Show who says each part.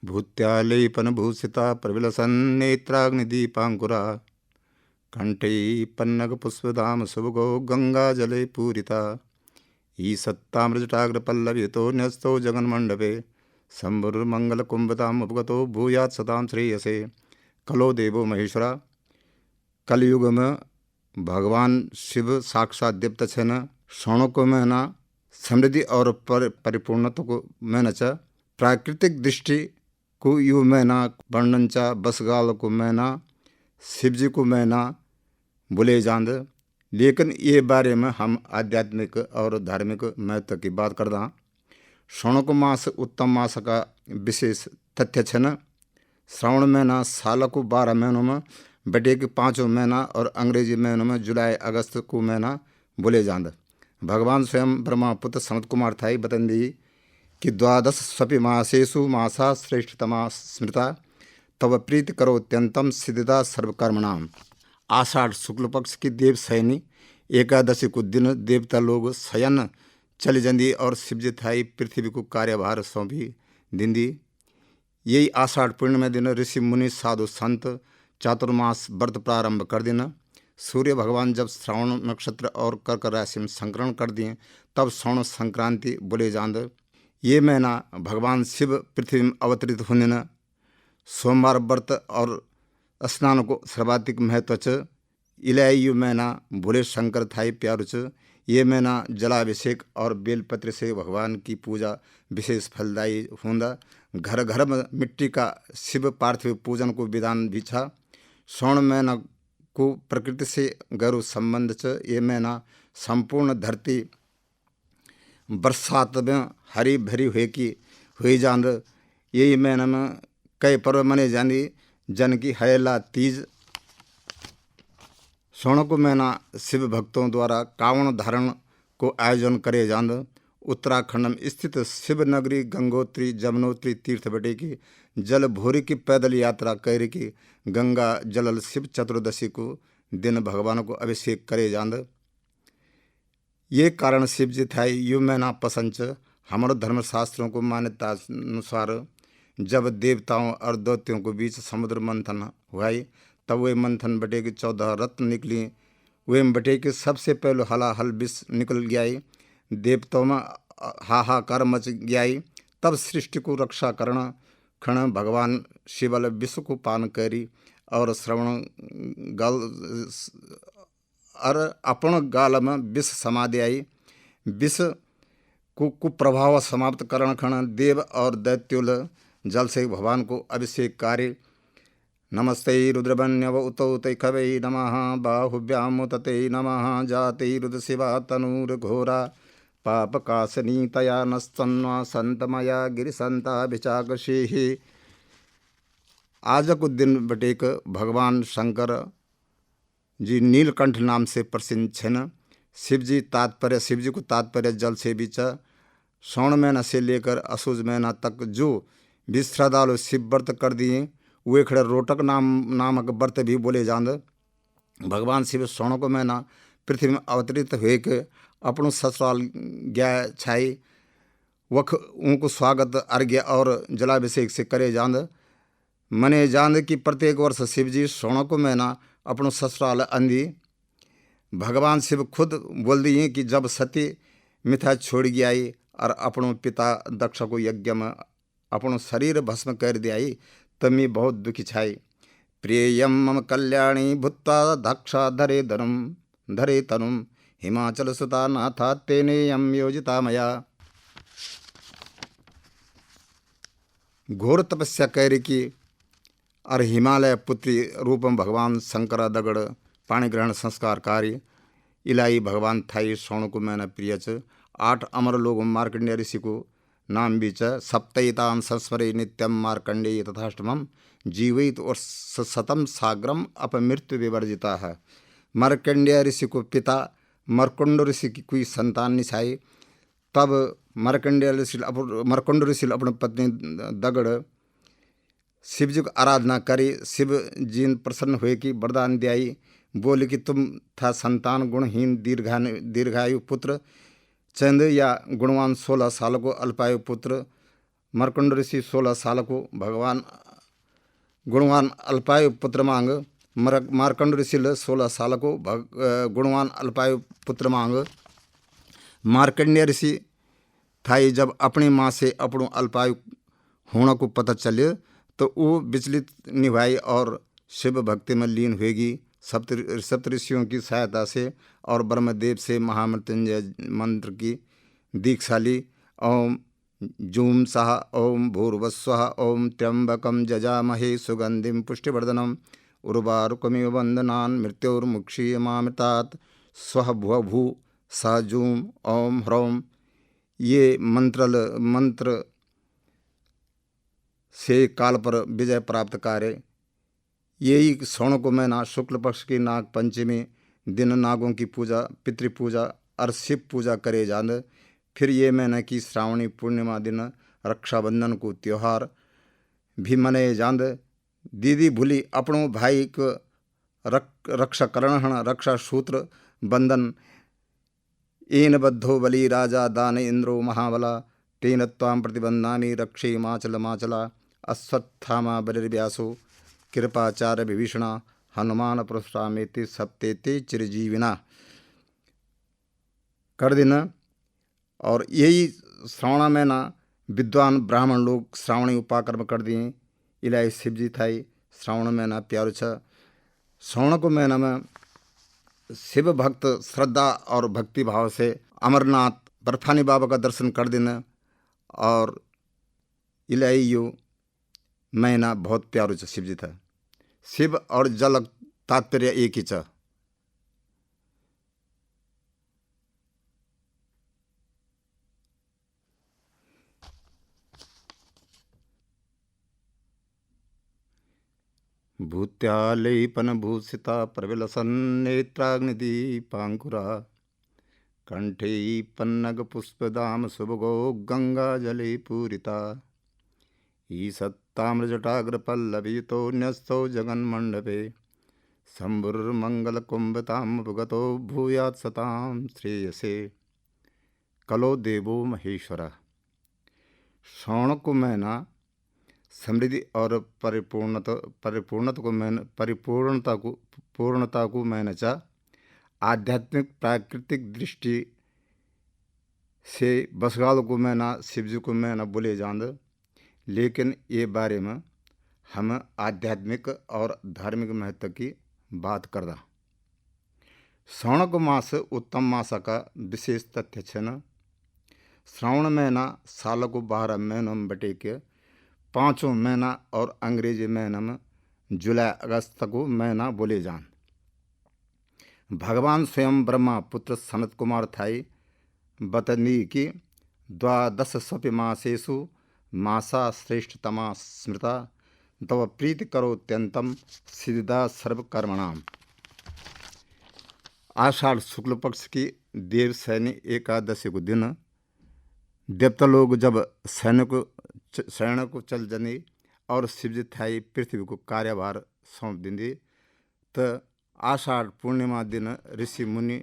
Speaker 1: भूत्यालेपनभूषिता प्रविलसन्नेत्राग्निदीपाङ्कुरा कण्ठे पन्नगपुष्पधाम सुभगो गङ्गाजले पूरिता ईसत्तामृजटाग्रपल्लवितो न्यस्तो जगन्मण्डपे शम्भुर्मङ्गलकुम्भताम् उपगतो भूयात् सतां श्रेयसे। कलो देवो महेश्वरा। कलयुग में भगवान शिव साक्षात दीप्त छन। शौणों को महीना समृद्धि और परिपूर्णता को महीना च। प्राकृतिक दृष्टि को यु महीना वर्णन चा। बसगाल को महीना शिवजी को महीना बोले जांद। लेकिन ये बारे में हम आध्यात्मिक और धार्मिक महत्व की बात करदा। श्रावण मास उत्तम मास का विशेष तथ्य छन। श्रावण महीना साल को 12 महीनों में बटे के 5 महीना और अंग्रेजी महीनों में जुलाई अगस्त को महीना बोले जांद। भगवान स्वयं ब्रह्मपुत्र सनत कुमार थाई बतन दी कि 12 स्वपि मासेषु मासा श्रेष्ठतमा स्मृता तव प्रीति करो अत्यंतम सिद्धिदा सर्वकर्मणाम। आषाढ़ शुक्ल पक्ष की देव सैनी एकादशी को दिन देवता लोग शयन चली जंदी और शिवजी थाई पृथ्वी को कार्यभार सौंपी दिंदी। यही आषाढ़ पूर्णिमा दिन ऋषि मुनि साधु संत चातुर्मास व्रत प्रारंभ कर देना। सूर्य भगवान जब श्रावण नक्षत्र और कर्क राशि में संक्रमण कर दिए तब श्रावण संक्रांति बोले जांद। ये महीना भगवान शिव पृथ्वी में अवतरित होने न। सोमवार व्रत और स्नान को सर्वाधिक महत्व च। इलायु महीना भोले शंकर थाई प्यारु च। ये महीना जलाभिषेक और बेलपत्र से भगवान की पूजा विशेष फलदायी होंदा। घर घर में मिट्टी का शिव पार्थिव पूजन को विधान भी था। श्रावण महीना को प्रकृति से गहरा संबंध च। ये महीना संपूर्ण धरती बरसात में हरी भरी हुई जांद। यही महीना में कई पर्व मने जांदी जन की हरेला तीज। श्रावण को महीना शिव भक्तों द्वारा कावण धारण को आयोजन करे जांद। उत्तराखंड में स्थित शिव नगरी गंगोत्री जमुनोत्री तीर्थ बटे की जल भोरी की पैदल यात्रा कर की गंगा जलल शिव चतुर्दशी को दिन भगवान को अभिषेक करे जांद। ये कारण शिवजी थाई यु महीना पसंद च। हमारे धर्मशास्त्रों को मान्यता अनुसार जब देवताओं और दैत्यों के बीच समुद्र मंथन हुआई तब वे मंथन बटे के 14 रत्न निकली। वे बटे के सबसे पहले हलाहल विष निकल गयाई। देवताओं में हाहाकार मच गयाई। तब सृष्टि को रक्षा करना क्षण भगवान शिवल विष को पान करी और श्रवण गल और अपन गाल में विष समाधि आई। विष को कुप्रभाव समाप्त करण क्षण देव और दैत्युल जल से भगवान को अभिषेक कार्य। नमस्ते रुद्रवन्यव उतौ तैखवे नमः बाहुभ्याम तते नमः जाते रुद्र शिवा तनूर्घोरा पापकाशनी तया नस्तन्वा संतमया गिरिसंता विचाकशेहि। आज को दिन बटेक भगवान शंकर जी नीलकंठ नाम से प्रसिद्ध छन। शिवजी को तात्पर्य जल से भी च। श्रावण महीना से लेकर असुज महीना तक जो भी श्रद्धालु शिव व्रत कर दिए वे खड़े रोटक नामक व्रत भी बोले जांद। भगवान शिव श्रावण को महीना पृथ्वी में अवतरित हुए के अपनों ससुराल गया छाई वख उनको स्वागत अर्घ्य और जलाभिषेक से करे जांद। मने जांद कि प्रत्येक वर्ष शिवजी श्रावण को महीना अपनों ससुराल अंधी। भगवान शिव खुद बोल दिए कि जब सती मिथा छोड़ गई और अपनों पिता दक्ष को यज्ञ में अपनों शरीर भस्म कर दियाई तब मैं बहुत दुखी छाई। प्रियम मम कल्याणी भूत्वा दक्षा धरे तनुम हिमाचल सुता नाथा तेनेयम योजिता मया। घोर तपस्या कर की और हिमालय पुत्री रूपम भगवान शंकर दगड़ पाणी ग्रहण संस्कार कार्य इलाई भगवान थाई श्रावण को महीना प्रिय च। 8 अमर लोग मार्कंडेय ऋषि को नाम भी च। सप्तैताम संस्मरे नित्यम मार्कंडेय तथाष्टमम जीवित और शतम साग्रम अपमृत्यु विवर्जिता है। मार्कंडेय ऋषि को पिता मरकुंड ऋषि की कोई संतान नहीं छाई। तब मरकुंड ऋषि अपनी पत्नी दगड़ शिव जी को आराधना करी। शिव जी प्रसन्न हुए कि वरदान दियाई। बोले कि तुम था संतान गुणहीन दीर्घायु पुत्र चंद या गुणवान 16 साल को अल्पायु पुत्र मार्कंड ऋषि 16 साल को भगवान गुणवान अल्पायु पुत्र मांग। मार्कंड ऋषि 16 साल को गुणवान अल्पायु पुत्र मांग। मार्कंडेय ऋषि थाई जब अपनी माँ से अपनो अल्पायु होने को पता चले तो वो विचलित निभाई और शिव भक्ति में लीन होगी। सप्त ऋषियों की सहायता से और ब्रह्मदेव से महामृत्युंजय मंत्र की दीक्षा ली। ओम जूम सह ओम भूर्वस्वः ओम त्र्यंबकम जजामहे सुगंधिम पुष्टिवर्धनम उर्वारुकमिव वंदनान् मृत्योर्मुक्षीयमामृतात् स्वः भुव भू स जूम ओम ह्रौम। ये मंत्र से काल पर विजय प्राप्त करे। यही श्रवण को महीना शुक्ल पक्ष की नाग पंचमी दिन नागों की पूजा पितृपूजा और शिव पूजा करे जान। फिर ये महीना की श्रावणी पूर्णिमा दिन रक्षाबंधन को त्यौहार भी मनाए जान। दीदी भूली अपनों भाई को रक्षा करण रक्षा सूत्र बंधन। एन बद्धो बलि राजा दान इंद्रो महाबला तेन त्वां प्रतिबंधामि रक्षे माचल माचला। अश्वत्थामा बलिर्व्यासो कृपाचार्य विभीषणा हनुमान पुरुषरामेति सप्तेति चिरजीविना कर देना। और यही श्रावण महीना विद्वान ब्राह्मण लोग श्रावणी उपाकर्म कर दिए। इलाही शिवजी थाई श्रावण महीना प्यारो छ। श्रावण को महीना में शिव भक्त श्रद्धा और भक्ति भाव से अमरनाथ बर्फानी बाबा का दर्शन कर देना। और इलाही यो महीना बहुत प्यारो छ शिवजी था। शिव और जल तात्पर्य एक ही छ। भूत्यालयपन भूषिता प्रविलसन नेत्राग्निदीपांकुरा कंठे पन्नग पुष्पदाम सुभगो गंगा जले पूरिता। ईसत्ताम्रजटाग्र पल्लवितो न्यस्तो जगन्मण्डपे शंभुर्मंगलकुंभतां भुगतो भूयात् सतां श्रेयसे। कलो देवो महेश्वरा। श्रावण को महीना समृद्धि और पूर्णता को महीना चा। आध्यात्मिक प्राकृतिक दृष्टि से बसगाल को महीना शिवजी को महीना बोले जान। लेकिन ये बारे में हम आध्यात्मिक और धार्मिक महत्व की बात करदा। श्रावण को मास उत्तम मास का विशेष तथ्य छन। श्रावण महीना साल को 12 महीनों में बटे के 5 महीना और अंग्रेजी महीना में जुलाई अगस्त को महीना बोले जान। भगवान स्वयं ब्रह्मा पुत्र सनत कुमार थाई बतनी की 12 स्वपि मासेषु मासा श्रेष्ठतमा स्मृता तव प्रीति करो अत्यंतम सिद्धा सर्वकर्मणाम। आषाढ़ शुक्ल पक्ष की देव सैनी एकादशी को दिन देवता लोग जब सैन्य को चल जनी और शिवजी थाई पृथ्वी को कार्यभार सौंप देंगे तो आषाढ़ पूर्णिमा दिन ऋषि मुनि